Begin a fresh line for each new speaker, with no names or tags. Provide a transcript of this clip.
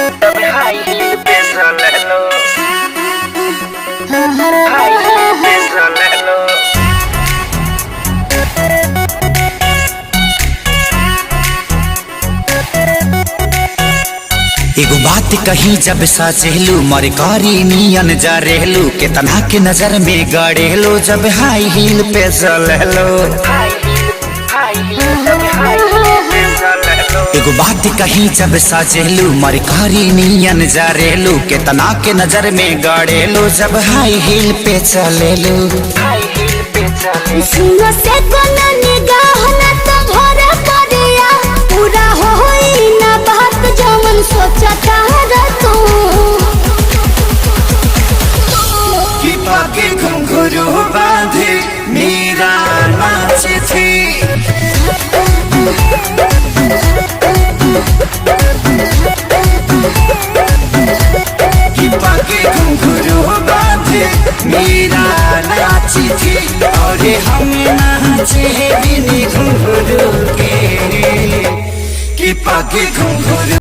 High heel pesolelo. High heel pesolelo.
एगो बात कही जब साचेलू मरे कारी नियन जा रहलू केतना के नजर में गड़ेलो जब हाई हील पे चलेलो। एगो बात कही जब साचेलू मरे कारी नियन जा रहलू केतना के नजर में गड़ेलो जब हाई हील पे चलेलो।
सुनो से कोना निगाह ना तो भरा करिया पूरा होई ना बात जमन सोचता है तू
कि पाके घुंघरू बांधे मेरा नाचे थी कि पाके घुंघरू बांधे मेरा नाची थी और हम नाचे बिनी घुंघरू के कि पाके घुंघरू